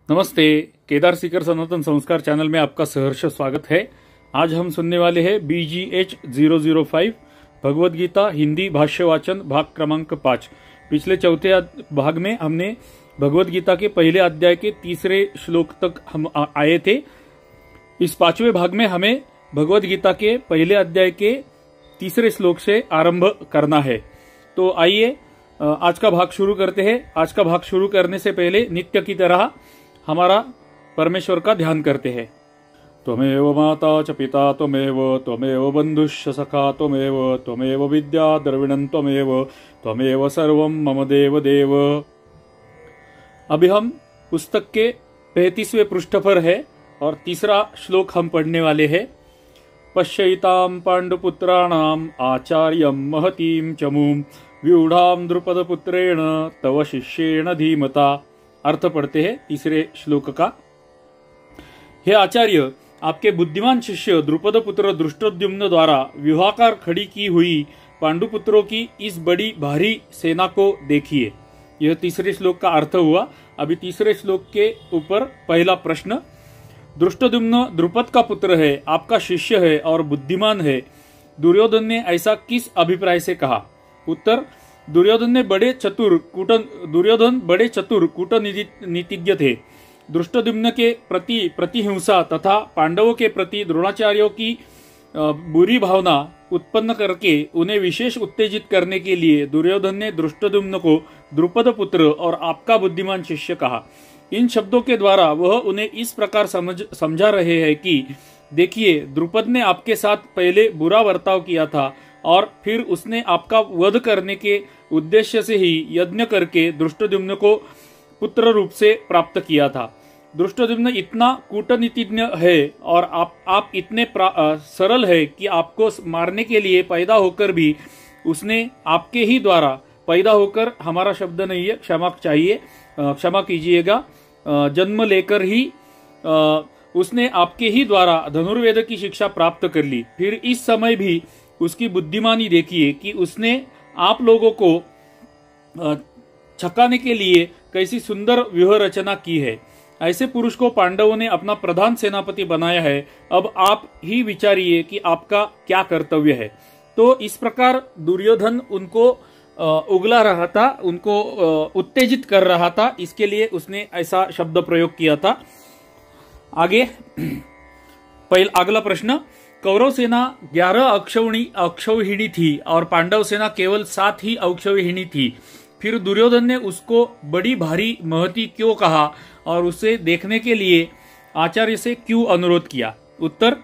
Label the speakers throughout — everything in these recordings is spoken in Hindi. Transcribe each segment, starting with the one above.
Speaker 1: नमस्ते। केदार सीकर सनातन संस्कार चैनल में आपका सहर्ष स्वागत है। आज हम सुनने वाले हैं BGH 005 भगवद गीता हिंदी भाष्य वाचन भाग क्रमांक 5। पिछले चौथे भाग में हमने भगवद गीता के पहले अध्याय के तीसरे श्लोक तक हम आए थे। इस पांचवें भाग में हमें भगवद गीता के पहले अध्याय के तीसरे श्लोक से आरंभ करना है। तो आइए आज का भाग शुरू करते हैं। आज का भाग शुरू करने से पहले नित्य की तरह हमारा परमेश्वर का ध्यान करते हैं। त्वमेव माता च पिता त्वमेव बंधुश्च सखा त्वमेव विद्या द्रविणं त्वमेव सर्वं मम देव देव। अभी हम पुस्तक के 35वें पृष्ठ पर है और तीसरा श्लोक हम पढ़ने वाले हैं। पश्यैतां पांडुपुत्राणाम् आचार्यं महतीं चमूं व्यूढ़ां द्रुपदपुत्रेण तव शिष्येण धीमता। अर्थ पढ़ते हैं तीसरे श्लोक का। हे आचार्य, आपके बुद्धिमान शिष्य द्रुपद पुत्र दृष्टद्युम्न द्वारा व्यूहाकार खड़ी की हुई पांडुपुत्रों की इस बड़ी भारी सेना को देखिए। यह तीसरे श्लोक का अर्थ हुआ। अभी तीसरे श्लोक के ऊपर पहला प्रश्न। दृष्टद्युम्न द्रुपद का पुत्र है, आपका शिष्य है और बुद्धिमान है। दुर्योधन ने ऐसा किस अभिप्राय से कहा? उत्तर, दुर्योधन बड़े चतुर कूटनीतिज्ञ थे। दृष्टद्युम्न के प्रति प्रतिहिंसा तथा पांडवों के प्रति द्रोणाचार्यों की बुरी भावना उत्पन्न करके उन्हें विशेष उत्तेजित करने के लिए दुर्योधन ने दृष्टद्युम्न को द्रुपद पुत्र और आपका बुद्धिमान शिष्य कहा। इन शब्दों के द्वारा वह उन्हें इस प्रकार समझा रहे हैं कि देखिए, द्रुपद ने आपके साथ पहले बुरा बर्ताव किया था और फिर उसने आपका वध करने के उद्देश्य से ही यज्ञ करके दृष्टद्युम्न को पुत्र रूप से प्राप्त किया था। दृष्टद्युम्न इतना कूटनीतिज्ञ है और आप इतने सरल है कि आपको मारने के लिए पैदा होकर भी उसने आपके ही द्वारा पैदा होकर, हमारा शब्द नहीं है, क्षमा चाहिए, क्षमा कीजिएगा, जन्म लेकर ही उसने आपके ही द्वारा धनुर्वेद की शिक्षा प्राप्त कर ली। फिर इस समय भी उसकी बुद्धिमानी देखिए कि उसने आप लोगों को छकाने के लिए कैसी सुंदर व्यूह रचना की है। ऐसे पुरुष को पांडवों ने अपना प्रधान सेनापति बनाया है। अब आप ही विचारिए कि आपका क्या कर्तव्य है। तो इस प्रकार दुर्योधन उनको उगला रहा था, उनको उत्तेजित कर रहा था, इसके लिए उसने ऐसा शब्द प्रयोग किया था। आगे अगला प्रश्न। कौरव सेना 11 अक्षौहिणी थी और पांडव सेना केवल 7 ही अक्षौहिणी थी। फिर दुर्योधन ने उसको बड़ी भारी महती क्यों कहा और उसे देखने के लिए आचार्य से क्यों अनुरोध किया? उत्तर,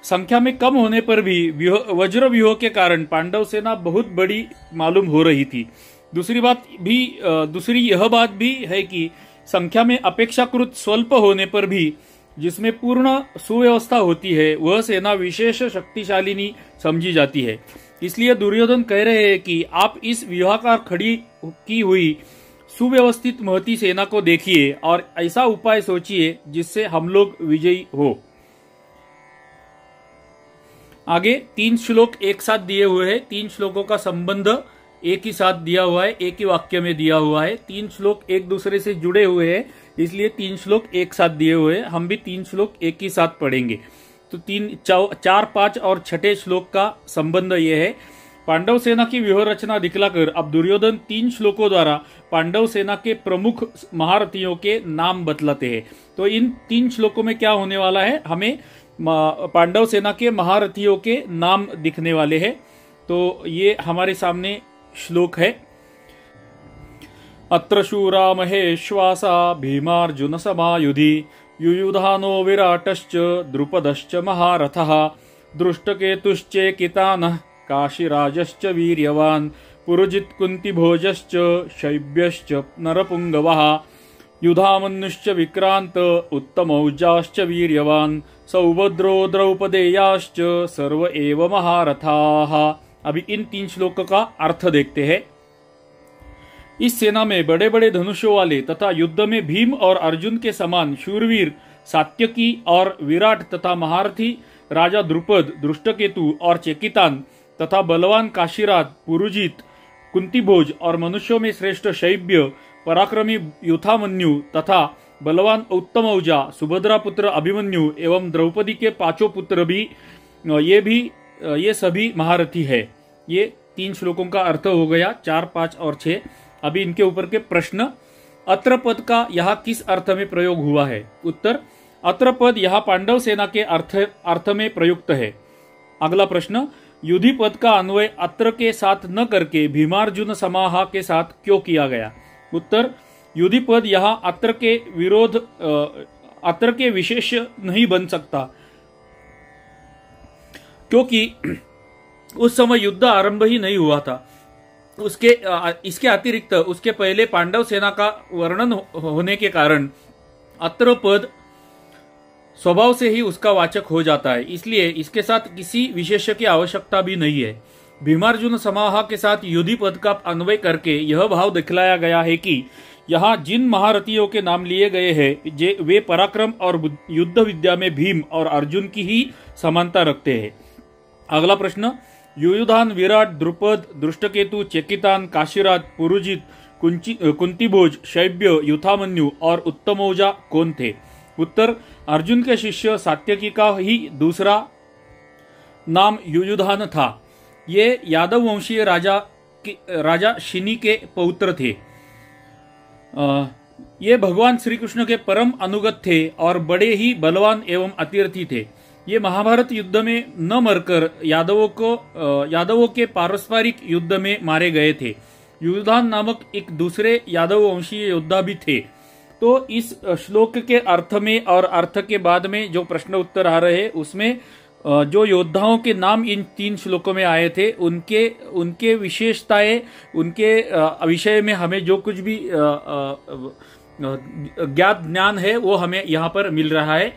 Speaker 1: संख्या में कम होने पर भी वज्र व्यूह के कारण पांडव सेना बहुत बड़ी मालूम हो रही थी। दूसरी यह बात भी है कि संख्या में अपेक्षाकृत स्वल्प होने पर भी जिसमें पूर्ण सुव्यवस्था होती है वह सेना विशेष शक्तिशालिनी समझी जाती है। इसलिए दुर्योधन कह रहे हैं कि आप इस व्यूहाकार खड़ी की हुई सुव्यवस्थित महती सेना को देखिए और ऐसा उपाय सोचिए जिससे हम लोग विजयी हो। आगे 3 श्लोक एक साथ दिए हुए हैं। 3 श्लोकों का संबंध एक ही साथ दिया हुआ है, एक ही वाक्य में दिया हुआ है। 3 श्लोक एक दूसरे से जुड़े हुए हैं, इसलिए 3 श्लोक एक साथ दिए हुए हैं। हम भी 3 श्लोक एक ही साथ पढ़ेंगे। तो 4, 5 और 6 श्लोक का संबंध यह है। पांडव सेना की व्यूह रचना दिखलाकर अब दुर्योधन 3 श्लोकों द्वारा पांडव सेना के प्रमुख महारथियों के नाम बतलाते हैं। तो इन 3 श्लोकों में क्या होने वाला है? हमें पांडव सेना के महारथियों के नाम दिखने वाले हैं। तो ये हमारे सामने श्लोक है। अत्र शूरा महेश्वासा भीमार्जुन समायुधि युयुधानो विराटश्च द्रुपदश्च महारथः दृष्टकेतुश्चेकितानः काशीराजश्च वीर्यवान् पुरुजित् कुन्तिभोजश्च शैब्यश्च नरपुङ्गवः युधामन्युश्च विक्रान्त उत्तमौजाश्च वीर्यवान् सौभद्रो द्रौपदेयाश्च सर्व एव महारथाः। अभी इन 3 श्लोकों का अर्थ देखते हैं। इस सेना में बड़े बड़े धनुषों वाले तथा युद्ध में भीम और अर्जुन के समान शूरवीर सात्यकी और विराट तथा महारथी राजा द्रुपद, दृष्टकेतु और चेकितान तथा बलवान काशीराज, पुरुजित, कुंतीभोज और मनुष्यों में श्रेष्ठ शैब्य, पराक्रमी युधामन्यु तथा बलवान उत्तम औजा, सुभद्रा पुत्र अभिमन्यु एवं द्रौपदी के पांचों पुत्र भी ये सभी महारथी है। ये 3 श्लोकों का अर्थ हो गया, 4, 5 और 6। अभी इनके ऊपर के प्रश्न। अत्र पद का यहाँ किस अर्थ में प्रयोग हुआ है? उत्तर, अत्र पद यहाँ पांडव सेना के अर्थ में प्रयुक्त है। अगला प्रश्न, युधि पद का अन्वय अत्र के साथ न करके भीमार्जुन समाहा के साथ क्यों किया गया? उत्तर, युधि पद यहाँ अत्र के विशेष नहीं बन सकता, क्योंकि उस समय युद्ध आरंभ ही नहीं हुआ था। इसके अतिरिक्त उसके पहले पांडव सेना का वर्णन होने के कारण अत्र पद स्वभाव से ही उसका वाचक हो जाता है, इसलिए इसके साथ किसी विशेष की आवश्यकता भी नहीं है। भीमार्जुन समाहा के साथ युधि पद का अन्वय करके यह भाव दिखलाया गया है कि यहाँ जिन महारथियों के नाम लिए गए हैं वे पराक्रम और युद्ध विद्या में भीम और अर्जुन की ही समानता रखते हैं। अगला प्रश्न, युयुधान, विराट, द्रुपद, दृष्टकेतु, चेकितान, काशीराज, पुरुजित, कुंतीभोज, शैब्य, युथामन्यु और उत्तमौजा कौन थे? उत्तर, अर्जुन के शिष्य सात्यकी का ही दूसरा नाम युयुधान था। ये यादव वंशीय राजा शिनी के पौत्र थे। ये भगवान श्री कृष्ण के परम अनुगत थे और बड़े ही बलवान एवं अतिरथी थे। ये महाभारत युद्ध में न मरकर यादवों के पारस्परिक युद्ध में मारे गए थे। युयुधान नामक एक दूसरे यादव वंशीय योद्धा भी थे। तो इस श्लोक के अर्थ में और अर्थ के बाद में जो प्रश्न उत्तर आ रहे हैं उसमें जो योद्धाओं के नाम इन 3 श्लोकों में आए थे उनके विशेषताएं, उनके विषय में हमें जो कुछ भी ज्ञान है वो हमें यहाँ पर मिल रहा है।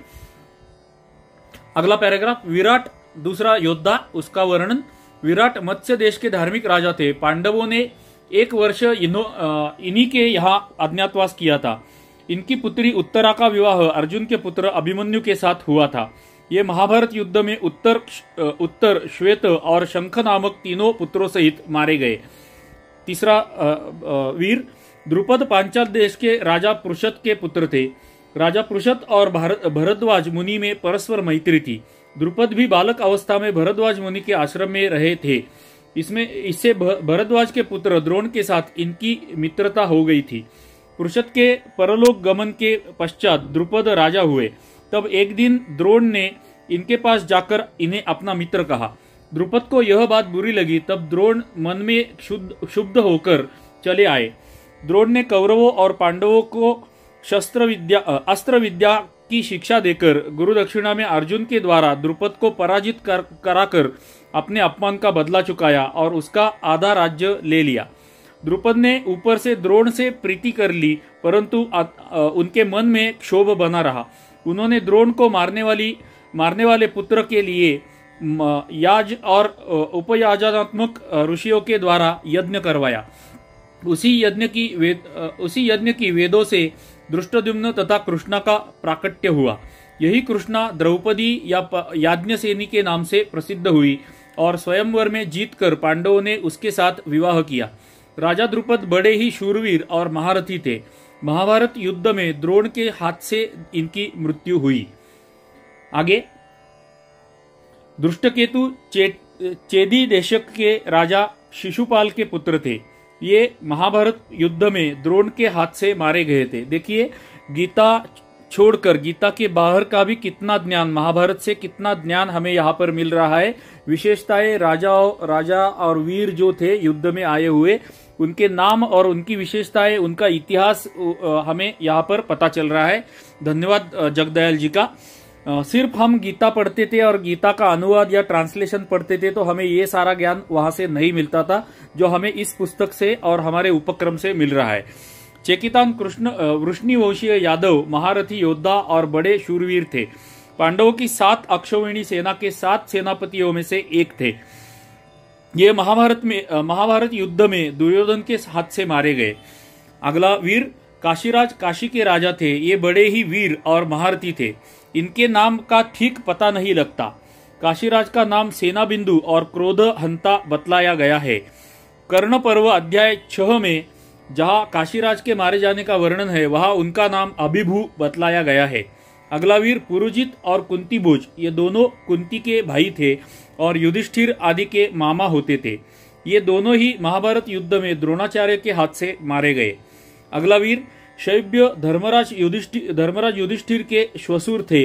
Speaker 1: अगला पैराग्राफ, विराट दूसरा योद्धा, उसका वर्णन। विराट मत्स्य देश के धार्मिक राजा थे। पांडवों ने 1 वर्ष इन्हीं के यहाँ अज्ञातवास किया था। इनकी पुत्री उत्तरा का विवाह अर्जुन के पुत्र अभिमन्यु के साथ हुआ था। ये महाभारत युद्ध में उत्तर, श्वेत और शंख नामक तीनों पुत्रों सहित मारे गए। तीसरा वीर, द्रुपद पांचाल देश के राजा पृषत के पुत्र थे। राजा पृषत और भरद्वाज मुनि में परस्पर मैत्री थी। द्रुपद भी बालक अवस्था में भरद्वाज मुनि के आश्रम में रहे थे। इससे भरद्वाज के पुत्र द्रोण के साथ इनकी मित्रता हो गई थी। पृषत के परलोक गमन के पश्चात द्रुपद राजा हुए। तब एक दिन द्रोण ने इनके पास जाकर इन्हें अपना मित्र कहा। द्रुपद को यह बात बुरी लगी। तब द्रोण मन में क्षुब्ध होकर चले आए। द्रोण ने कौरवों और पांडवों को अस्त्र विद्या की शिक्षा देकर गुरु दक्षिणा में अर्जुन के द्वारा द्रुपद को पराजित कराकर अपने अपमान का बदला चुकाया और उसका आधा राज्य ले लिया। द्रुपद ने ऊपर से द्रोण से प्रीति कर ली, परंतु उनके मन में क्षोभ बना रहा। उन्होंने द्रोण को मारने वाले पुत्र के लिए याज और उपयाजनात्मक ऋषियों के द्वारा यज्ञ करवाया। उसी यज्ञ की वेदों से दृष्टद्युम्न तथा कृष्णा का प्राकट्य हुआ। यही कृष्णा द्रौपदी या याज्ञसेनी के नाम से प्रसिद्ध हुई और स्वयंवर में जीतकर पांडवों ने उसके साथ विवाह किया। राजा द्रुपद बड़े ही शूरवीर और महारथी थे। महाभारत युद्ध में द्रोण के हाथ से इनकी मृत्यु हुई। आगे, दृष्टकेतु चेदी देशक के राजा शिशुपाल के पुत्र थे। ये महाभारत युद्ध में द्रोण के हाथ से मारे गए थे। देखिए, गीता छोड़कर गीता के बाहर का भी कितना ज्ञान, महाभारत से कितना ज्ञान हमें यहाँ पर मिल रहा है। विशेषताएं, राजा और वीर जो थे युद्ध में आए हुए, उनके नाम और उनकी विशेषताएं, उनका इतिहास हमें यहाँ पर पता चल रहा है। धन्यवाद जगदयाल जी का। सिर्फ हम गीता पढ़ते थे और गीता का अनुवाद या ट्रांसलेशन पढ़ते थे तो हमें ये सारा ज्ञान वहां से नहीं मिलता था जो हमें इस पुस्तक से और हमारे उपक्रम से मिल रहा है। चेकितान वृष्णि वंशीय यादव महारथी योद्धा और बड़े शूरवीर थे। पांडवों की 7 अक्षौहिणी सेना के 7 सेनापतियों में से एक थे। ये महाभारत युद्ध में दुर्योधन के हाथ से मारे गए। अगला वीर, काशीराज काशी के राजा थे। ये बड़े ही वीर और महारथी थे। इनके नाम का ठीक पता नहीं लगता। काशीराज का नाम सेना बिंदु और क्रोध हंता बतलाया गया है। कर्ण पर्व अध्याय 6 में जहां काशीराज के मारे जाने का वर्णन है वहां उनका नाम अभिभू बतलाया गया है। अगला वीर पुरुजित और कुंती भोज, ये दोनों कुंती के भाई थे और युधिष्ठिर आदि के मामा होते थे। ये दोनों ही महाभारत युद्ध में द्रोणाचार्य के हाथ से मारे गए। अगला वीर शैब्य धर्मराज युधिष्ठिर के श्वशुर थे।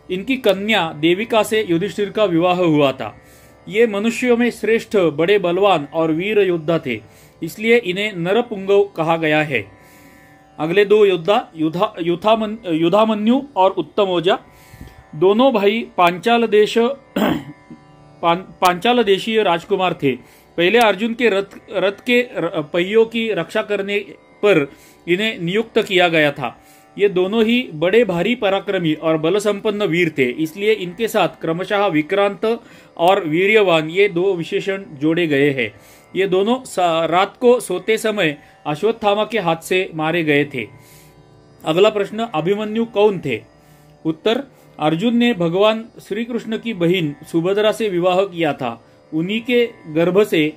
Speaker 1: इनकी कन्या देविका से युधिष्ठिर का विवाह हुआ था। ये मनुष्यों में श्रेष्ठ, बड़े बलवान और वीर योद्धा थे, इसलिए इन्हें नरपुंगव कहा गया है। अगले दो योद्धा युधामन्यु और उत्तमौजा, दोनों भाई पांचाल देशीय राजकुमार थे। पहले अर्जुन के रथ के पहियों की रक्षा करने पर इन्हें नियुक्त किया गया था। ये दोनों ही बड़े भारी पराक्रमी और बल संपन्न वीर थे, इसलिए इनके साथ क्रमशः विक्रांत और वीर्यवान ये दो विशेषण जोड़े गए हैं। ये दोनों रात को सोते समय अश्वत्थामा के हाथ से मारे गए थे। अगला प्रश्न, अभिमन्यु कौन थे? उत्तर, अर्जुन ने भगवान श्री कृष्ण की बहन सुभद्रा से विवाह किया था। उन्हीं के गर्भ से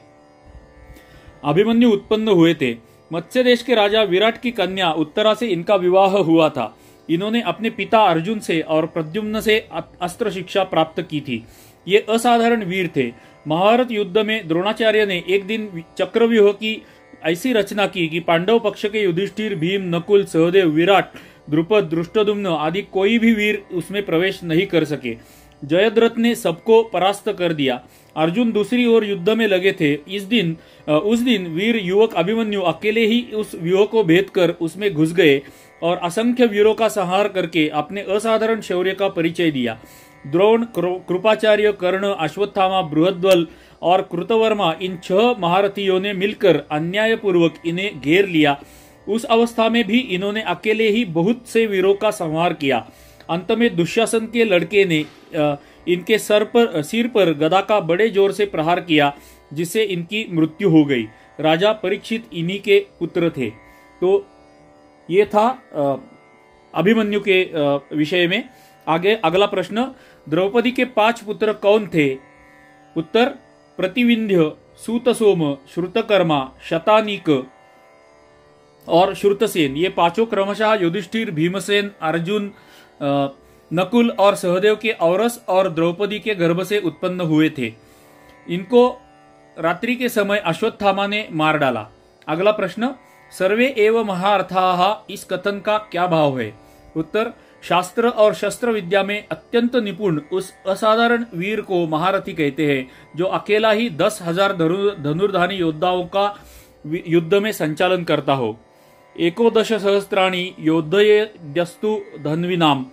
Speaker 1: अभिमन्यु उत्पन्न हुए थे। मत्स्य देश के राजा विराट की कन्या उत्तरा से इनका विवाह हुआ था। इन्होंने अपने पिता अर्जुन से और प्रद्युम्न से अस्त्र शिक्षा प्राप्त की थी। ये असाधारण वीर थे। महाभारत युद्ध में द्रोणाचार्य ने एक दिन चक्रव्यूह की ऐसी रचना की कि पांडव पक्ष के युधिष्ठिर, भीम, नकुल, सहदेव, विराट, द्रुपद, दृष्टद्युम्न आदि कोई भी वीर उसमें प्रवेश नहीं कर सके। जयद्रथ ने सबको परास्त कर दिया। अर्जुन दूसरी ओर युद्ध में लगे थे। उस दिन वीर युवक अभिमन्यु अकेले ही उस व्यूह को भेद कर उसमें घुस गए और असंख्य वीरों का संहार करके अपने असाधारण शौर्य का परिचय दिया। द्रोण, कृपाचार्य, कर्ण, अश्वत्थामा, बृहद्बल और कृतवर्मा, इन 6 महारथियों ने मिलकर अन्यायपूर्वक इन्हें घेर लिया। उस अवस्था में भी इन्होंने अकेले ही बहुत से वीरों का संहार किया। अंत में दुशासन के लड़के ने इनके सिर पर गदा का बड़े जोर से प्रहार किया, जिससे इनकी मृत्यु हो गई। राजा परीक्षित इन्हीं के पुत्र थे। तो ये था अभिमन्यु के विषय में। आगे अगला प्रश्न, द्रौपदी के 5 पुत्र कौन थे? उत्तर, प्रतिविंध्य, सूतसोम, श्रुतकर्मा, शतानीक और श्रुतसेन, ये पांचों क्रमशः युधिष्ठिर, भीमसेन, अर्जुन, नकुल और सहदेव के औरस और द्रौपदी के गर्भ से उत्पन्न हुए थे। इनको रात्रि के समय अश्वत्थामा ने मार डाला। अगला प्रश्न, सर्वे एव महारथाः, इस कथन का क्या भाव है? उत्तर, शास्त्र और शस्त्र विद्या में अत्यंत निपुण उस असाधारण वीर को महारथी कहते हैं जो अकेला ही 10,000 धनुर्धानी योद्धाओं का युद्ध में संचालन करता हो। 11 सहस्त्राणि योद्धयेद्यस्तु धन्विनाम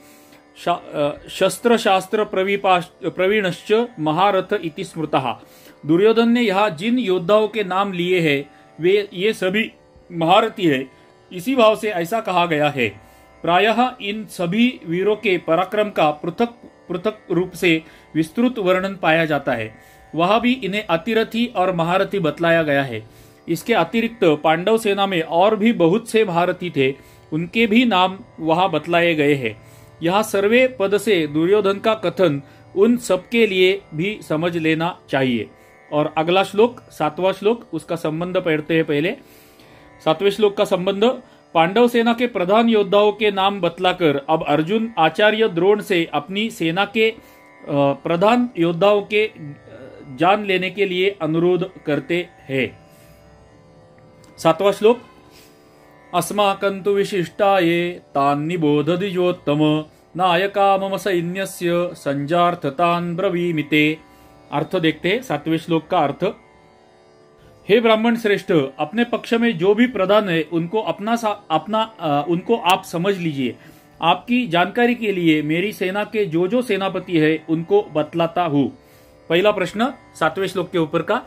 Speaker 1: शस्त्र शास्त्र प्रवीणश्च महारथ इति स्मृतः। दुर्योधन ने यहाँ जिन योद्धाओं के नाम लिए हैं वे ये सभी महारथी है, इसी भाव से ऐसा कहा गया है। प्रायः इन सभी वीरों के पराक्रम का पृथक पृथक रूप से विस्तृत वर्णन पाया जाता है। वहां भी इन्हें अतिरथी और महारथी बतलाया गया है। इसके अतिरिक्त पांडव सेना में और भी बहुत से महारथी थे, उनके भी नाम वहां बतलाए गए हैं। यहाँ सर्वे पद से दुर्योधन का कथन उन सबके लिए भी समझ लेना चाहिए। और अगला श्लोक 7वां श्लोक, उसका संबंध पढ़ते हैं पहले। 7वें श्लोक का संबंध, पांडव सेना के प्रधान योद्धाओं के नाम बतलाकर अब अर्जुन आचार्य द्रोण से अपनी सेना के प्रधान योद्धाओं के जान लेने के लिए अनुरोध करते हैं। 7वां श्लोक, अस्माकं तु विशिष्टाये तान् निबोध द्विजोत्तम नायका मम सैन्यस्य संजार्थतान् ब्रवीमिते। अर्थ देखते हैं 7वें श्लोक का अर्थ। हे ब्राह्मण श्रेष्ठ, अपने पक्ष में जो भी प्रधान है उनको उनको आप समझ लीजिए। आपकी जानकारी के लिए मेरी सेना के जो सेनापति है उनको बतलाता हूँ। पहला प्रश्न 7वें श्लोक के ऊपर का,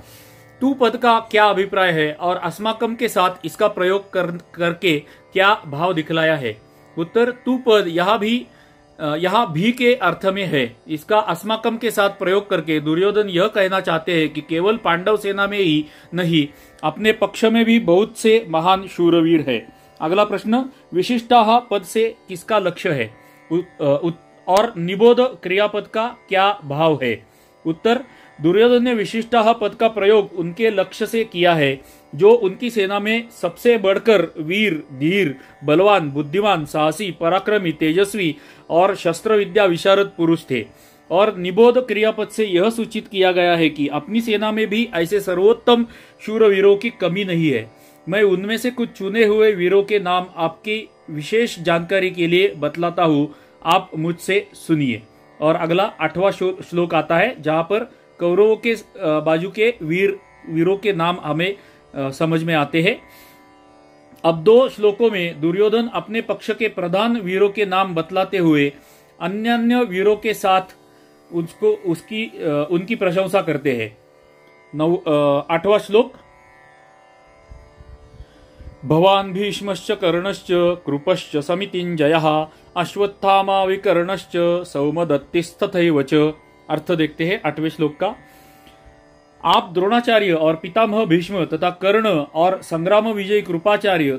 Speaker 1: तू पद का क्या अभिप्राय है और अस्माकम के साथ इसका प्रयोग करके क्या भाव दिखलाया है? उत्तर, तू पद यहाँ भी के अर्थ में है। इसका अस्माकम के साथ प्रयोग करके दुर्योधन यह कहना चाहते हैं कि केवल पांडव सेना में ही नहीं, अपने पक्ष में भी बहुत से महान शूरवीर है। अगला प्रश्न, विशिष्टा पद से किसका लक्ष्य है? और निबोध क्रियापद का क्या भाव है? उत्तर, दुर्योधन ने विशिष्टा पद का प्रयोग उनके लक्ष्य से किया है। जो उनकी सेना में सबसे बढ़कर वीर, धीर, बलवान, बुद्धिमान, साहसी, पराक्रमी, तेजस्वी और शस्त्र विद्या विशारद पुरुष थे। और निबोध क्रियापद से यह सूचित किया गया है कि अपनी सेना में भी ऐसे सर्वोत्तम शूरवीरों की कमी नहीं है। मैं उनमें से कुछ चुने हुए वीरों के नाम आपकी विशेष जानकारी के लिए बतलाता हूँ, आप मुझसे सुनिए। और अगला 8वां श्लोक आता है, जहां पर कौरवों के बाजू के वीरों के नाम हमें समझ में आते हैं। अब 2 श्लोकों में दुर्योधन अपने पक्ष के प्रधान वीरों के नाम बतलाते हुए अन्य वीरों के साथ उनकी प्रशंसा करते हैं। 8वां श्लोक, भवान भीष्मश्च कर्णश्च कृपश्च समितिञ्जयः अश्वत्थामा विकर्णश्च सौमदत्तिस्तथैव च। अर्थ देखते हैं 8वें श्लोक का। आप द्रोणाचार्य और पितामह भीष्म तथा कर्ण और संग्राम विजयी कृपाचार्य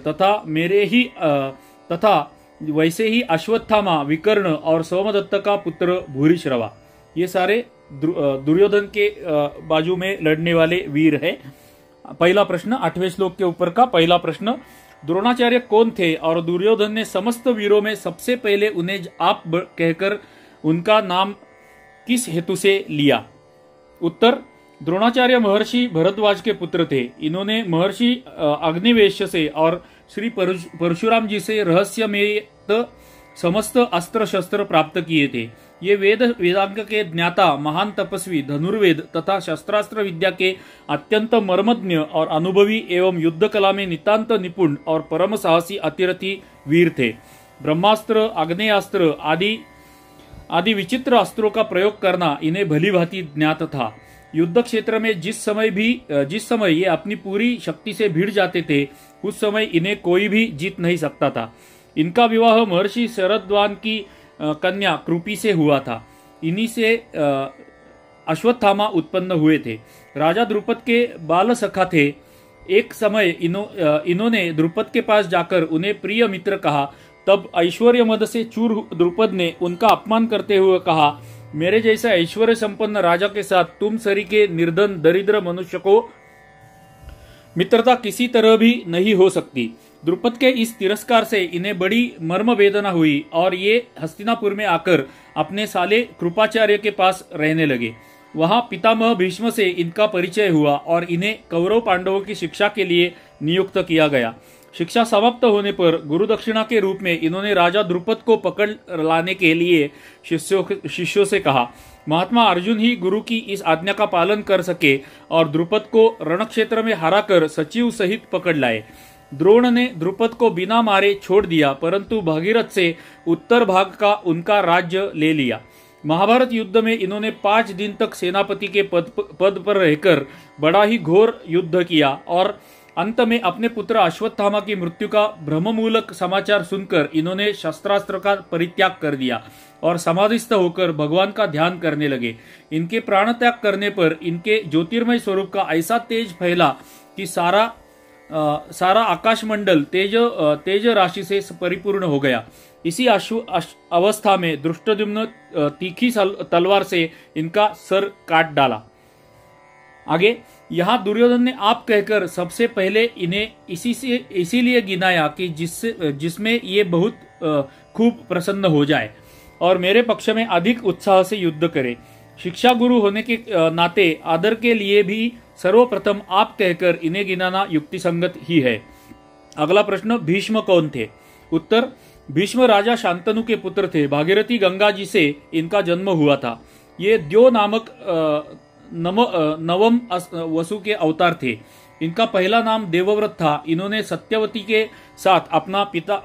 Speaker 1: तथा वैसे ही अश्वत्थामा, विकर्ण और सोमदत्त का पुत्र भूरिश्रवा, ये सारे दुर्योधन के बाजू में लड़ने वाले वीर हैं। पहला प्रश्न, 8वें श्लोक के ऊपर का पहला प्रश्न, द्रोणाचार्य कौन थे और दुर्योधन ने समस्त वीरों में सबसे पहले उन्हें आप कहकर उनका नाम किस हेतु से लिया? उत्तर, द्रोणाचार्य महर्षि भरद्वाज के पुत्र थे। इन्होंने महर्षि अग्निवेश से और श्री परशुराम जी से रहस्यमेत समस्त अस्त्र शस्त्र प्राप्त किए थे। ये वेदांग के ज्ञाता, महान तपस्वी, धनुर्वेद तथा शस्त्रास्त्र विद्या के अत्यंत मर्मज्ञ और अनुभवी एवं युद्ध कला में नितांत निपुण और परम साहसी अतिरथी वीर थे। ब्रह्मास्त्र, आग्नेयास्त्र आदि विचित्र अस्त्रों का प्रयोग करना इन्हें भली भांति ज्ञात था। युद्ध क्षेत्र में जिस समय ये अपनी पूरी शक्ति से भिड़ जाते थे, उस समय इन्हें कोई भी जीत नहीं सकता था। इनका विवाह महर्षि शरद्वान की कन्या कृपी से हुआ था। इन्हीं से अश्वत्थामा उत्पन्न हुए थे। राजा द्रुपद के बाल सखा थे। एक समय इन्होंने द्रुपद के पास जाकर उन्हें प्रिय मित्र कहा। तब ऐश्वर्य मद से चूर द्रुपद ने उनका अपमान करते हुए कहा, मेरे जैसा ऐश्वर्य संपन्न राजा के साथ तुम सरी के निर्धन दरिद्र मनुष्य को मित्रता किसी तरह भी नहीं हो सकती। द्रुपद के इस तिरस्कार से इन्हें बड़ी मर्म वेदना हुई और ये हस्तिनापुर में आकर अपने साले कृपाचार्य के पास रहने लगे। वहां पितामह भीष्म से इनका परिचय हुआ और इन्हें कौरव पांडवों की शिक्षा के लिए नियुक्त किया गया। शिक्षा समाप्त होने पर गुरुदक्षिणा के रूप में इन्होंने राजा द्रुपद को पकड़ लाने के लिए शिष्यों से कहा। महात्मा अर्जुन ही गुरु की इस आज्ञा का पालन कर सके और द्रुपद को रणक्षेत्र में हराकर सचिव सहित पकड़ लाए। द्रोण ने द्रुपद को बिना मारे छोड़ दिया, परंतु भागीरथ से उत्तर भाग का उनका राज्य ले लिया। महाभारत युद्ध में इन्होंने 5 दिन तक सेनापति के पद पर रहकर बड़ा ही घोर युद्ध किया और अंत में अपने पुत्र अश्वत्थामा की मृत्यु का भ्रममूलक समाचार सुनकर इन्होंने शस्त्रास्त्र का परित्याग कर दिया और समाधिस्थ होकर भगवान का ध्यान करने लगे। इनके प्राण त्याग करने पर इनके ज्योतिर्मय स्वरूप का ऐसा तेज फैला कि सारा आकाशमंडल तेज राशि से परिपूर्ण हो गया। इसी अवस्था में दृष्टद्युम्न तीखी तलवार से इनका सर काट डाला। आगे, यहाँ दुर्योधन ने आप कहकर सबसे पहले इन्हें इसीलिए गिनाया कि जिसमें ये बहुत खूब प्रसन्न हो जाए और मेरे पक्ष में अधिक उत्साह से युद्ध करे। शिक्षा गुरु होने के नाते आदर के लिए भी सर्वप्रथम आप कहकर इन्हें गिनाना युक्तिसंगत ही है। अगला प्रश्न, भीष्म कौन थे? उत्तर, भीष्म राजा शांतनु के पुत्र थे। भागीरथी गंगा जी से इनका जन्म हुआ था। ये द्यो नामक नवम वसु के अवतार थे। इनका पहला नाम देवव्रत था। इन्होंने सत्यवती के साथ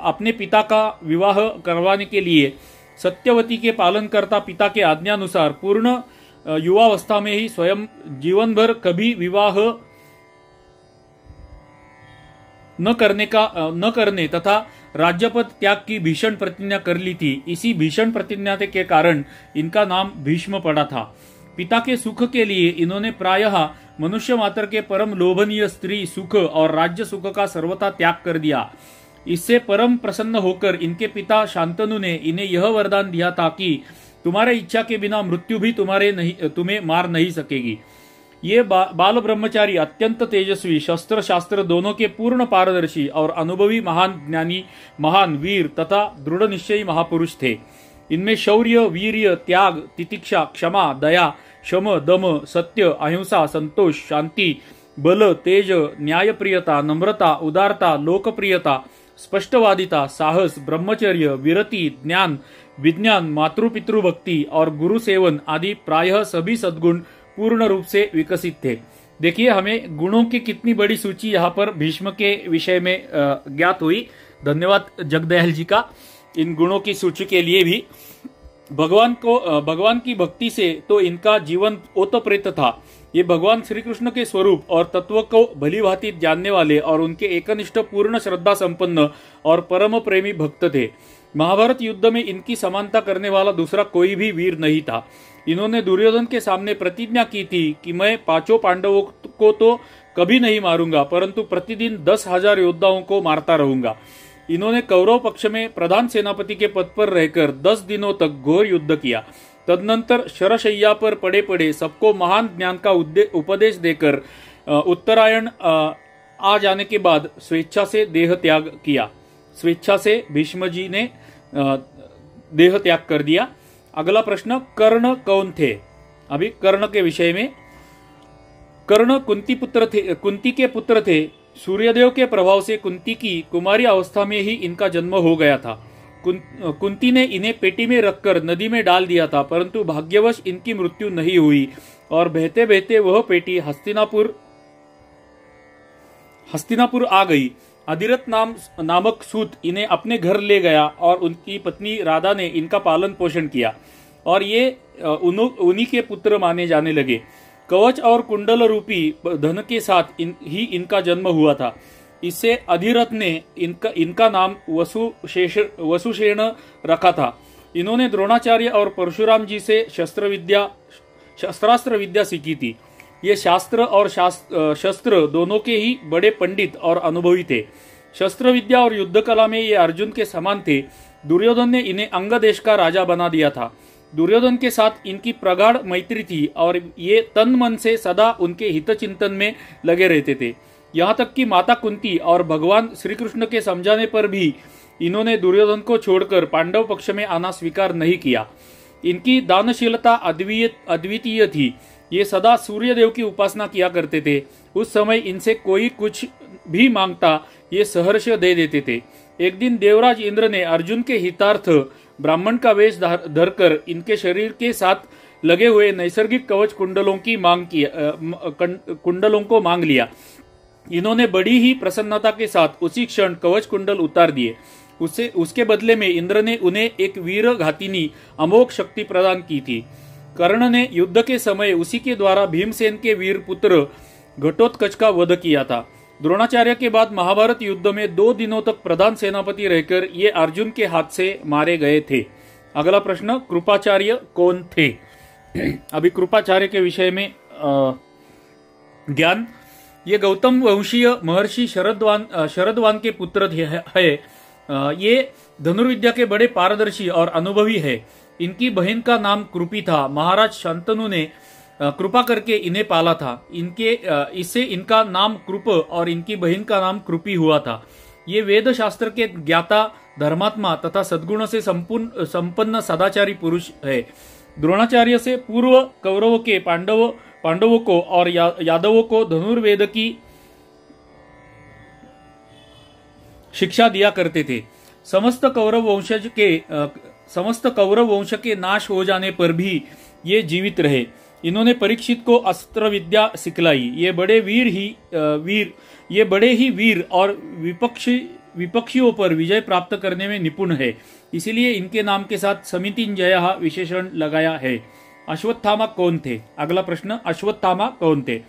Speaker 1: अपने पिता का विवाह करवाने के लिए सत्यवती के पालनकर्ता पिता के आज्ञानुसार पूर्ण युवावस्था में ही स्वयं जीवन भर कभी विवाह न करने तथा राज्यपद त्याग की भीषण प्रतिज्ञा कर ली थी। इसी भीषण प्रतिज्ञा के कारण इनका नाम भीष्म पड़ा था। पिता के सुख के लिए इन्होंने प्रायः मनुष्य मात्र के परम लोभनीय स्त्री सुख और राज्य सुख का सर्वथा त्याग कर दिया। इससे परम प्रसन्न होकर इनके पिता शांतनु ने इन्हें यह वरदान दिया था कि तुम्हारे इच्छा के बिना मृत्यु भी तुम्हें मार नहीं सकेगी। ये बाल ब्रह्मचारी अत्यंत तेजस्वी, शस्त्र शास्त्र दोनों के पूर्ण पारदर्शी और अनुभवी महान ज्ञानी, महान वीर तथा दृढ़ निश्चयी महापुरुष थे। इनमें शौर्य, वीर्य, त्याग, तितिक्षा, क्षमा, दया, शम, दम, सत्य, अहिंसा, संतोष, शांति, बल, तेज, न्यायप्रियता, नम्रता, उदारता, लोकप्रियता, स्पष्टवादिता, साहस, ब्रह्मचर्य, विरति, ज्ञान, विज्ञान, मातृपितृभक्ति और गुरु सेवन आदि प्रायः सभी सद्गुण पूर्ण रूप से विकसित थे। देखिए, हमें गुणों की कितनी बड़ी सूची यहाँ पर भीष्म के विषय में ज्ञात हुई। धन्यवाद जगदयाल जी का इन गुणों की सूची के लिए भी। भगवान की भक्ति से तो इनका जीवन ओतप्रोत था। ये भगवान श्री कृष्ण के स्वरूप और तत्व को भलीभांति जानने वाले और उनके एकनिष्ठ पूर्ण श्रद्धा संपन्न और परम प्रेमी भक्त थे। महाभारत युद्ध में इनकी समानता करने वाला दूसरा कोई भी वीर नहीं था। इन्होंने दुर्योधन के सामने प्रतिज्ञा की थी कि मैं 5 पांडवों को तो कभी नहीं मारूंगा, परंतु प्रतिदिन 10,000 योद्धाओं को मारता रहूंगा। इन्होंने कौरव पक्ष में प्रधान सेनापति के पद पर रहकर 10 दिनों तक घोर युद्ध किया। तदनंतर शरशैया पर पड़े पड़े सबको महान ज्ञान का उपदेश देकर उत्तरायण आ जाने के बाद स्वेच्छा से देह त्याग किया। स्वेच्छा से भीष्म जी ने देह त्याग कर दिया। अगला प्रश्न, कर्ण कौन थे? अभी कर्ण के विषय में। कर्ण कुंती के पुत्र थे। सूर्यदेव के प्रभाव से कुंती की कुमारी अवस्था में ही इनका जन्म हो गया था। कुंती ने इन्हें पेटी में रखकर नदी में डाल दिया था, परंतु भाग्यवश इनकी मृत्यु नहीं हुई और बहते बहते वह पेटी हस्तिनापुर आ गई। अधिरथ नामक सूत इन्हें अपने घर ले गया और उनकी पत्नी राधा ने इनका पालन पोषण किया और ये उन्हीं के पुत्र माने जाने लगे। कवच और कुंडल रूपी धन के साथ इनका जन्म हुआ था। इससे अधिरथ ने इनका नाम वसुसेन रखा था। इन्होंने द्रोणाचार्य और परशुराम जी से शस्त्रास्त्र विद्या सीखी थी। ये शास्त्र और शस्त्र दोनों के ही बड़े पंडित और अनुभवी थे। शस्त्र विद्या और युद्ध कला में ये अर्जुन के समान थे। दुर्योधन ने इन्हें अंग देश का राजा बना दिया था। दुर्योधन के साथ इनकी प्रगाढ़ मैत्री थी और ये तन मन से सदा उनके हित चिंतन में लगे रहते थे। यहाँ तक कि माता कुंती और भगवान श्री कृष्ण के समझाने पर भी इन्होंने दुर्योधन को छोड़कर पांडव पक्ष में आना स्वीकार नहीं किया। इनकी दानशीलता अद्वितीय थी। ये सदा सूर्यदेव की उपासना किया करते थे। उस समय इनसे कोई कुछ भी मांगता ये सहर्ष दे देते थे। एक दिन देवराज इंद्र ने अर्जुन के हितार्थ ब्राह्मण का वेश धरकर इनके शरीर के साथ लगे हुए नैसर्गिक कवच कुंडलों को मांग लिया। इन्होंने बड़ी ही प्रसन्नता के साथ उसी क्षण कवच कुंडल उतार दिए। उसके बदले में इंद्र ने उन्हें एक वीर घातिनी अमोघ शक्ति प्रदान की थी। कर्ण ने युद्ध के समय उसी के द्वारा भीमसेन के वीर पुत्र घटोत्कच का वध किया था। द्रोणाचार्य के बाद महाभारत युद्ध में 2 दिनों तक प्रधान सेनापति रहकर ये अर्जुन के हाथ से मारे गए थे। अगला प्रश्न, कृपाचार्य कौन थे? अभी कृपाचार्य के विषय में ज्ञान। ये गौतम वंशीय महर्षि शरदवान के पुत्र है। ये धनुर्विद्या के बड़े पारदर्शी और अनुभवी है। इनकी बहन का नाम कृपी था। महाराज शांतनु ने कृपा करके इन्हें पाला था। इससे इनका नाम कृप और इनकी बहन का नाम कृपी हुआ था। ये वेद शास्त्र के ज्ञाता, धर्मात्मा तथा सद्गुण से संपन्न सदाचारी पुरुष है। द्रोणाचार्य से पूर्व कौरवों के पांडवों को और यादवों को धनुर्वेद की शिक्षा दिया करते थे। समस्त कौरव वंश के नाश हो जाने पर भी ये जीवित रहे। इन्होंने परीक्षित को अस्त्र विद्या सिखलाई। ये बड़े ही वीर और विपक्षियों पर विजय प्राप्त करने में निपुण है। इसीलिए इनके नाम के साथ समितिंजयः विशेषण लगाया है। अश्वत्थामा कौन थे? अगला प्रश्न, अश्वत्थामा कौन थे?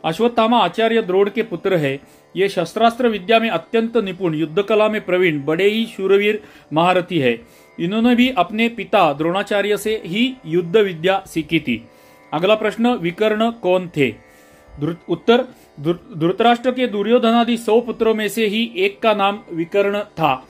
Speaker 1: अश्वत्थामा आचार्य द्रोण के पुत्र है। ये शस्त्रास्त्र विद्या में अत्यंत निपुण, युद्ध कला में प्रवीण, बड़े ही शूरवीर महारथी है। इन्होंने भी अपने पिता द्रोणाचार्य से ही युद्ध विद्या सीखी थी। अगला प्रश्न, विकर्ण कौन थे? उत्तर, धृतराष्ट्र के दुर्योधनादि 100 पुत्रों में से ही एक का नाम विकर्ण था।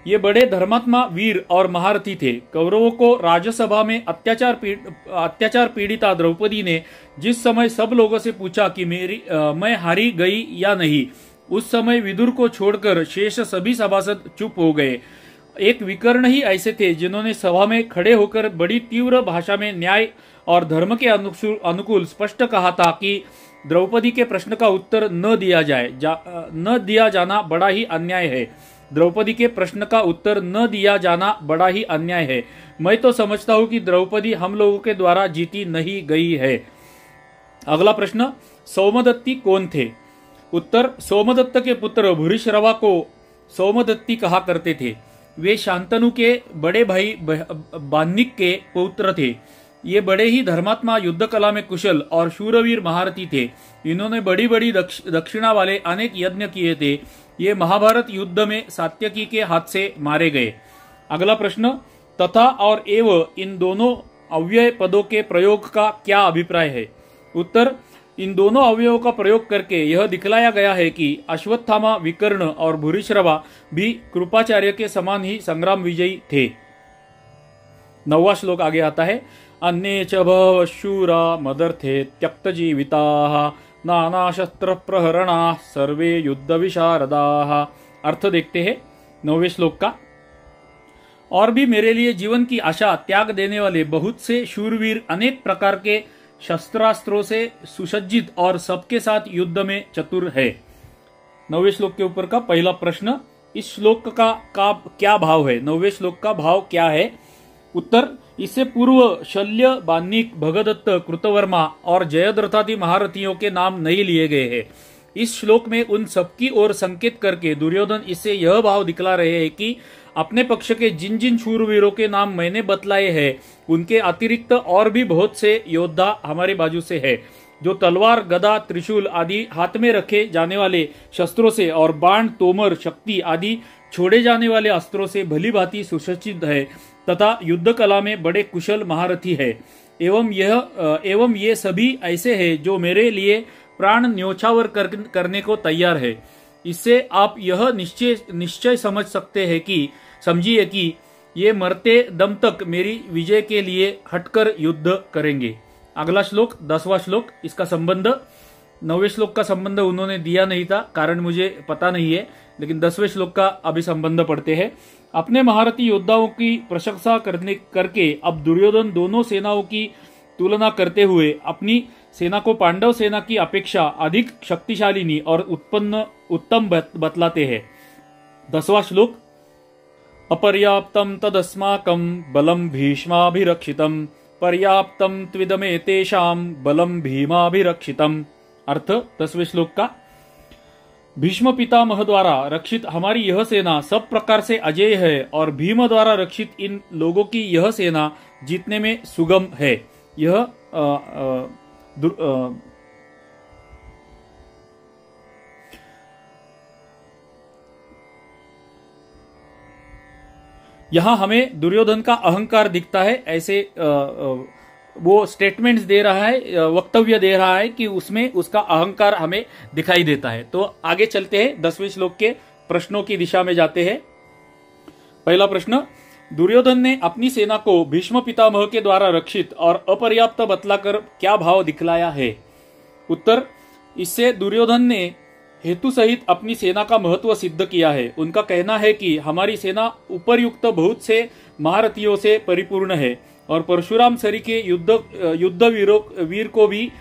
Speaker 1: ये बड़े धर्मात्मा वीर और महारथी थे। कौरवों को राज्यसभा में अत्याचार पीड़िता द्रौपदी ने जिस समय सब लोगों से पूछा कि मैं हारी गई या नहीं, उस समय विदुर को छोड़कर शेष सभी सभासद चुप हो गए। एक विकर्ण ही ऐसे थे जिन्होंने सभा में खड़े होकर बड़ी तीव्र भाषा में न्याय और धर्म के अनुकूल स्पष्ट कहा था कि द्रौपदी के प्रश्न का उत्तर न दिया जाना बड़ा ही अन्याय है। द्रौपदी के प्रश्न का उत्तर न दिया जाना बड़ा ही अन्याय है। मैं तो समझता हूं कि द्रौपदी हम लोगों के द्वारा जीती नहीं गई है। अगला प्रश्न, सोमदत्ती कौन थे? उत्तर, सोमदत्त के पुत्र भूरिश्रवा को सोमदत्ती कहा करते थे। वे शांतनु के बड़े भाई बान्निक के पुत्र थे। ये बड़े ही धर्मात्मा, युद्ध कला में कुशल और शूरवीर महारथी थे। इन्होंने बड़ी बड़ी दक्षिणा वाले अनेक यज्ञ किए थे। ये महाभारत युद्ध में सात्यकी के हाथ से मारे गए। अगला प्रश्न, तथा और एव इन दोनों अव्यय पदों के प्रयोग का क्या अभिप्राय है? उत्तर, इन दोनों अवयवों का प्रयोग करके यह दिखलाया गया है कि अश्वत्थामा, विकर्ण और भूरिश्रवा भी कृपाचार्य के समान ही संग्राम विजयी थे। 9वां श्लोक आगे आता है, अन्ये च बहवः शूरा मदर्थे त्यक्त जीविताः नाना शस्त्र प्रहरणा सर्वे युद्ध विशारदाः। अर्थ देखते हैं 9वें श्लोक का। और भी मेरे लिए जीवन की आशा त्याग देने वाले बहुत से शूरवीर अनेक प्रकार के शस्त्रास्त्रों से सुसज्जित और सबके साथ युद्ध में चतुर है। 9वें श्लोक के ऊपर का पहला प्रश्न, इस श्लोक का क्या भाव है? 9वें श्लोक का भाव क्या है? उत्तर, इससे पूर्व शल्य, बान्निक, भगदत्त, कृतवर्मा और जयद्रथादि महारथियों के नाम नहीं लिए गए हैं। इस श्लोक में उन सबकी ओर संकेत करके दुर्योधन इससे यह भाव दिखला रहे हैं कि अपने पक्ष के जिन जिन शूरवीरों के नाम मैंने बतलाए हैं उनके अतिरिक्त और भी बहुत से योद्धा हमारी बाजू से है, जो तलवार, गदा, त्रिशूल आदि हाथ में रखे जाने वाले शस्त्रों से और बाण, तोमर, शक्ति आदि छोड़े जाने वाले अस्त्रों से भली भांति सुसज्जित है तथा युद्ध कला में बड़े कुशल महारथी है। एवं ये सभी ऐसे हैं जो मेरे लिए प्राण न्योछावर करने को तैयार है। इससे आप यह निश्चय समझिए कि ये मरते दम तक मेरी विजय के लिए हटकर युद्ध करेंगे। अगला श्लोक 10वां श्लोक, इसका संबंध 9वें श्लोक का संबंध उन्होंने दिया नहीं था, कारण मुझे पता नहीं है, लेकिन 10वें श्लोक का अभी संबंध पढ़ते हैं। अपने महारथी योद्धाओं की प्रशंसा करके अब दुर्योधन दोनों सेनाओं की तुलना करते हुए अपनी सेना को पांडव सेना की अपेक्षा अधिक शक्तिशालिनी और उत्तम बतलाते हैं। 10वां श्लोक, अपर्याप्तम तदस्माकं बलम भीष्माभिरक्षितम पर्याप्तम त्विदमेतेषां बलम भीमाभिरक्षितम। अर्थ 10वें श्लोक का, भीष्म पितामह द्वारा रक्षित हमारी यह सेना सब प्रकार से अजेय है और भीम द्वारा रक्षित इन लोगों की यह सेना जीतने में सुगम है। यह यहां हमें दुर्योधन का अहंकार दिखता है। ऐसे वो स्टेटमेंट्स दे रहा है, वक्तव्य दे रहा है कि उसमें उसका अहंकार हमें दिखाई देता है। तो आगे चलते हैं, 10वें श्लोक के प्रश्नों की दिशा में जाते हैं। पहला प्रश्न, दुर्योधन ने अपनी सेना को भीष्म पितामह के द्वारा रक्षित और अपर्याप्त बतलाकर क्या भाव दिखलाया है? उत्तर, इससे दुर्योधन ने हेतु सहित अपनी सेना का महत्व सिद्ध किया है। उनका कहना है कि हमारी सेना उपर्युक्त बहुत से महारथियों से परिपूर्ण है और परशुराम सरी के युद्ध वीर को भी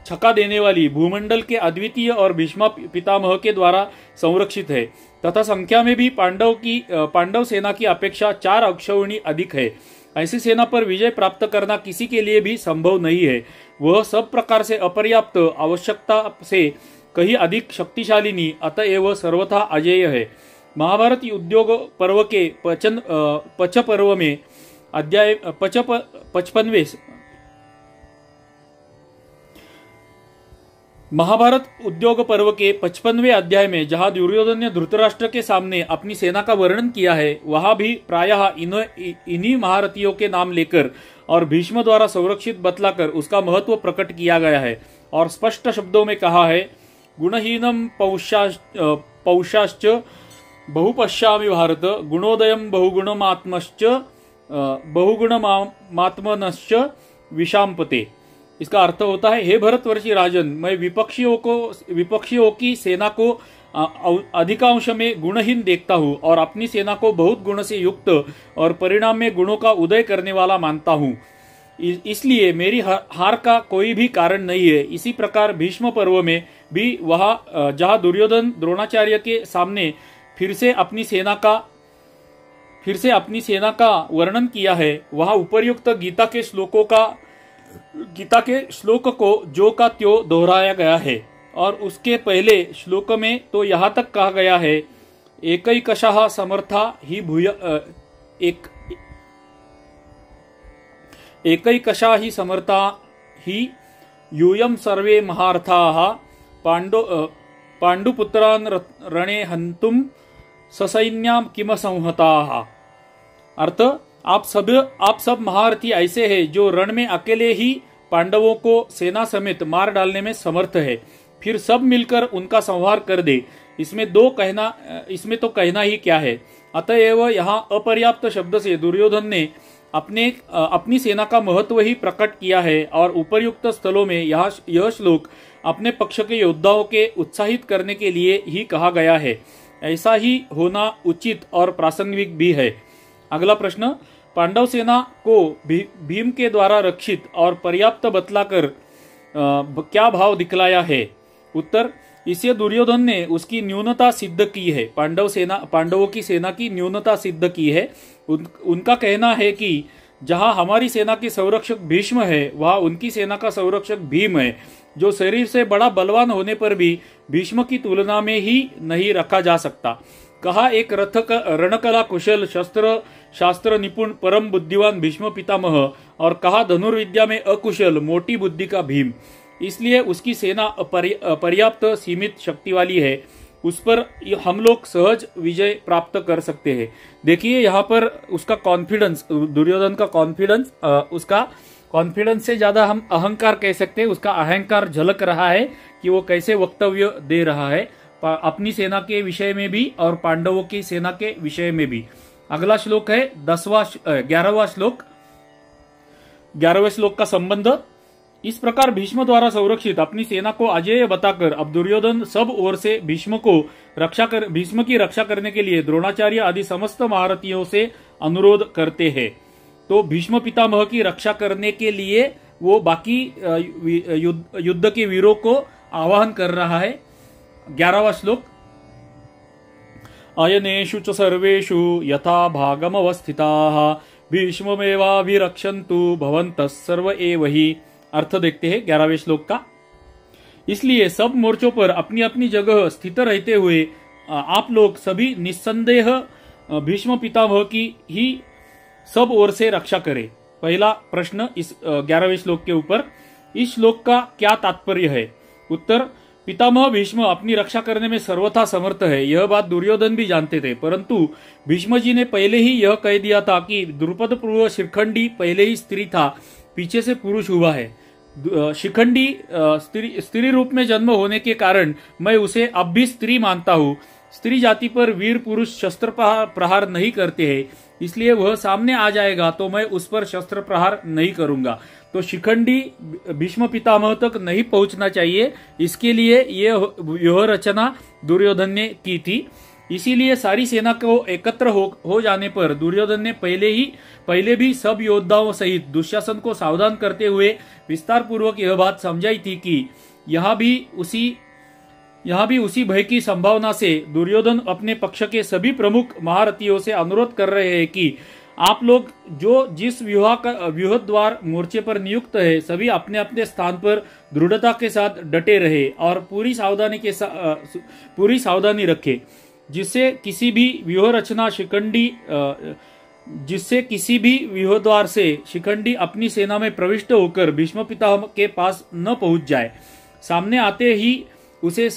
Speaker 1: छका देने वाली भूमंडल के अद्वितीय और भीष्म पितामह के द्वारा संरक्षित है तथा संख्या में भी पांडव सेना की अपेक्षा 4 अक्षौहिणी अधिक है। ऐसी सेना पर विजय प्राप्त करना किसी के लिए भी संभव नहीं है। वह सब प्रकार से अपर्याप्त, आवश्यकता से कहीं अधिक शक्तिशालिनी, अतएव सर्वथा अजेय है। महाभारत उद्योग पर्व के पच पर्व में अध्याय 55वें महाभारत उद्योग पर्व के 55वें अध्याय में जहां दुर्योधन ने धृतराष्ट्र के सामने अपनी सेना का वर्णन किया है, वहां भी प्रायः इन्हीं महारथियों के नाम लेकर और भीष्म द्वारा संरक्षित बतलाकर उसका महत्व प्रकट किया गया है और स्पष्ट शब्दों में कहा है, गुणहीनम पौषाश्च बहुपश्यामि भारत गुणोदयम बहुगुणमात्मनश्च विशांपते। इसका अर्थ होता है, हे भरतवर्षी राजन, मैं विपक्षियों की सेना को अधिकांश में गुणहीन देखता हूँ और अपनी सेना को बहुत गुण से युक्त और परिणाम में गुणों का उदय करने वाला मानता हूँ, इसलिए मेरी हार का कोई भी कारण नहीं है। इसी प्रकार भीष्म पर्व में भी जहाँ दुर्योधन द्रोणाचार्य के सामने फिर से अपनी सेना का वर्णन किया है, वहाँ उपर्युक्त गीता के श्लोक को जो का त्यों दोहराया गया है। और उसके पहले श्लोक में तो यहाँ तक कहा गया है, एकैकशः समर्था ही एकैकशा ही समर्था ही यूयम सर्वे महारथाः पांडुपुत्रान् रणे हन्तुम ससैन्याम किम संहताः। अर्थ, आप सब महारथी ऐसे हैं जो रण में अकेले ही पांडवों को सेना समेत मार डालने में समर्थ है, फिर सब मिलकर उनका संहार कर दे। इसमें तो कहना ही क्या है। अतएव यहाँ अपर्याप्त शब्द से दुर्योधन ने अपनी सेना का महत्व ही प्रकट किया है और उपर्युक्त स्थलों में यह श्लोक अपने पक्ष के योद्धाओं के उत्साहित करने के लिए ही कहा गया है। ऐसा ही होना उचित और प्रासंगिक भी है। अगला प्रश्न, पांडव सेना को भीम के द्वारा रक्षित और पर्याप्त बतलाकर क्या भाव दिखलाया है? उत्तर, इससे दुर्योधन ने उसकी न्यूनता सिद्ध की है। पांडवों की सेना की न्यूनता सिद्ध की है। उनका कहना है कि जहां हमारी सेना के संरक्षक भीष्म है, वहां उनकी सेना का संरक्षक भीम है, जो शरीर से बड़ा बलवान होने पर भी भीष्म की तुलना में ही नहीं रखा जा सकता। कहा, एक रणकला कुशल शास्त्र निपुण परम बुद्धिवान भीष्म पितामह, और कहा धनुर्विद्या में अकुशल मोटी बुद्धि का भीम। इसलिए उसकी सेना पर्याप्त सीमित शक्ति वाली है, उस पर हम लोग सहज विजय प्राप्त कर सकते हैं। देखिए यहाँ पर उसका कॉन्फिडेंस, दुर्योधन का कॉन्फिडेंस, उसका कॉन्फिडेंस से ज्यादा हम अहंकार कह सकते हैं। उसका अहंकार झलक रहा है कि वो कैसे वक्तव्य दे रहा है अपनी सेना के विषय में भी और पांडवों की सेना के विषय में भी। अगला श्लोक है 11वां श्लोक का संबंध। इस प्रकार भीष्म द्वारा संरक्षित अपनी सेना को अजेय बताकर अब दुर्योधन सब ओर से भीष्म की रक्षा करने के लिए द्रोणाचार्य आदि समस्त महारथियों से अनुरोध करते हैं। तो भीष्म पितामह की रक्षा करने के लिए वो बाकी युद्ध के वीरों को आह्वान कर रहा है। 11वां श्लोक, अयनेषु च सर्वेषु यथा भागमवस्थिताः भीष्ममेवाभिरक्षन्तु भवन्तः सर्व एव हि। अर्थ देखते हैं 11वें श्लोक का। इसलिए सब मोर्चों पर अपनी अपनी जगह स्थित रहते हुए आप लोग सभी निस्संदेह भीष्म पितामह की ही सब ओर से रक्षा करें। पहला प्रश्न इस 11वें श्लोक के ऊपर, इस श्लोक का क्या तात्पर्य है? उत्तर, पितामह भीष्म अपनी रक्षा करने में सर्वथा समर्थ है, यह बात दुर्योधन भी जानते थे, परंतु भीष्म जी ने पहले ही यह कह दिया था कि द्रुपद पूर्व शिखंडी पहले ही स्त्री था, पीछे से पुरुष हुआ है। शिखंडी स्त्री रूप में जन्म होने के कारण मैं उसे अब भी स्त्री मानता हूँ। स्त्री जाति पर वीर पुरुष शस्त्र प्रहार नहीं करते हैं, इसलिए वह सामने आ जाएगा तो मैं उस पर शस्त्र प्रहार नहीं करूंगा। तो शिखंडी भीष्म पितामह तक नहीं पहुंचना चाहिए, इसके लिए यह रचना दुर्योधन ने की थी। इसीलिए सारी सेना को एकत्र हो जाने पर दुर्योधन ने पहले भी सब योद्धाओं सहित दुशासन को सावधान करते हुए विस्तार पूर्वक यह बात समझाई थी कि यहाँ भी उसी भय की संभावना से दुर्योधन अपने पक्ष के सभी प्रमुख महारथियों से अनुरोध कर रहे हैं कि आप लोग जिस व्यूहद्वार मोर्चे पर नियुक्त है, सभी अपने अपने स्थान पर दृढ़ता के साथ डटे रहे और पूरी सावधानी रखे, जिससे किसी भी व्यूहद्वार से शिखंडी अपनी सेना में प्रविष्ट होकर भीष्म पितामह के पास न पहुंच जाए। सामने आते ही उसी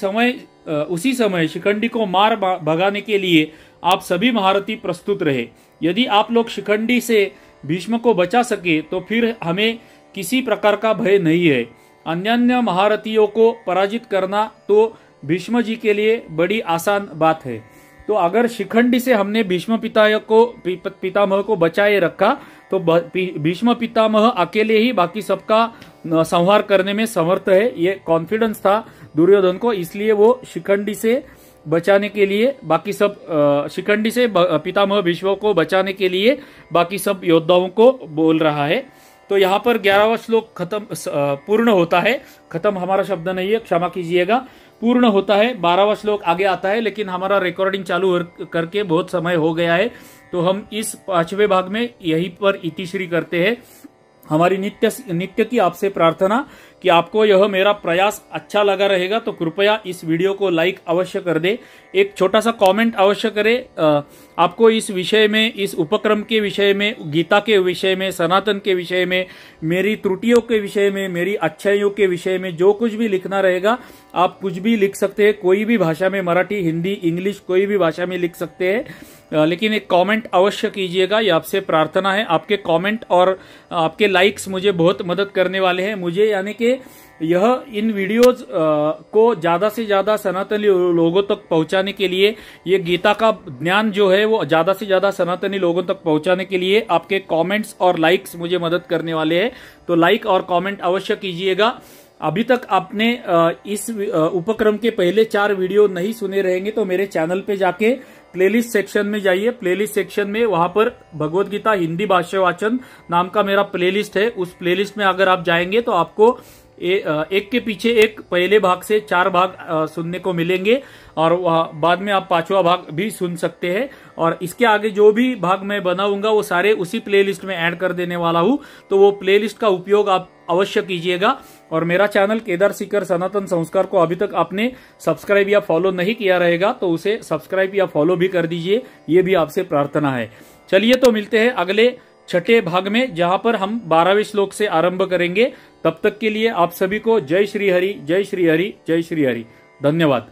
Speaker 1: समय शिखंडी को मार भगाने के लिए आप सभी महारथी प्रस्तुत रहे। यदि आप लोग शिखंडी से भीष्म को बचा सके तो फिर हमें किसी प्रकार का भय नहीं है। अन्य महारथियों को पराजित करना तो भीष्म जी के लिए बड़ी आसान बात है। तो अगर शिखंडी से हमने भीष्म पितामह को बचाए रखा तो भीष्म पितामह अकेले ही बाकी सबका संहार करने में समर्थ है, ये कॉन्फिडेंस था दुर्योधन को। इसलिए वो शिखंडी से बचाने के लिए बाकी सब शिखंडी से पितामह भीष्म को बचाने के लिए बाकी सब योद्धाओं को बोल रहा है। तो यहाँ पर 11वां श्लोक खत्म पूर्ण होता है, खत्म हमारा शब्द नहीं है, क्षमा कीजिएगा, पूर्ण होता है। 12वां श्लोक आगे आता है, लेकिन हमारा रिकॉर्डिंग चालू करके बहुत समय हो गया है, तो हम इस 5वें भाग में यहीं पर इतिश्री करते हैं। हमारी नित्य की आपसे प्रार्थना कि आपको यह मेरा प्रयास अच्छा लगा रहेगा तो कृपया इस वीडियो को लाइक अवश्य कर दे, एक छोटा सा कमेंट अवश्य करें। आपको इस विषय में, इस उपक्रम के विषय में, गीता के विषय में, सनातन के विषय में, मेरी त्रुटियों के विषय में, मेरी अच्छाइयों के विषय में जो कुछ भी लिखना रहेगा आप कुछ भी लिख सकते हैं, कोई भी भाषा में, मराठी, हिंदी, इंग्लिश, कोई भी भाषा में लिख सकते हैं, लेकिन एक कमेंट अवश्य कीजिएगा, ये आपसे प्रार्थना है। आपके कमेंट और आपके लाइक्स मुझे बहुत मदद करने वाले हैं। मुझे यानी कि यह इन वीडियोज को ज्यादा से ज्यादा सनातनी लोगों तक पहुंचाने के लिए, ये गीता का ज्ञान जो है वो ज्यादा से ज्यादा सनातनी लोगों तक पहुंचाने के लिए आपके कमेंट्स और लाइक्स मुझे मदद करने वाले हैं। तो लाइक और कमेंट अवश्य कीजिएगा। अभी तक आपने इस उपक्रम के पहले 4 वीडियो नहीं सुने रहेंगे तो मेरे चैनल पे जाके प्लेलिस्ट सेक्शन में जाइए। प्लेलिस्ट सेक्शन में वहां पर भगवद गीता हिंदी भाष्य वाचन नाम का मेरा प्लेलिस्ट है। उस प्लेलिस्ट में अगर आप जाएंगे तो आपको एक के पीछे एक पहले भाग से 4 भाग सुनने को मिलेंगे और बाद में आप 5वां भाग भी सुन सकते हैं। और इसके आगे जो भी भाग मैं बनाऊंगा वो सारे उसी प्लेलिस्ट में ऐड कर देने वाला हूं, तो वो प्लेलिस्ट का उपयोग आप अवश्य कीजिएगा। और मेरा चैनल केदार सीकर सनातन संस्कार को अभी तक आपने सब्सक्राइब या फॉलो नहीं किया रहेगा तो उसे सब्सक्राइब या फॉलो भी कर दीजिए, ये भी आपसे प्रार्थना है। चलिए तो मिलते हैं अगले 6ठे भाग में, जहां पर हम 12वें श्लोक से आरंभ करेंगे। तब तक के लिए आप सभी को जय श्री हरि, जय श्री हरि, जय श्री हरि। धन्यवाद।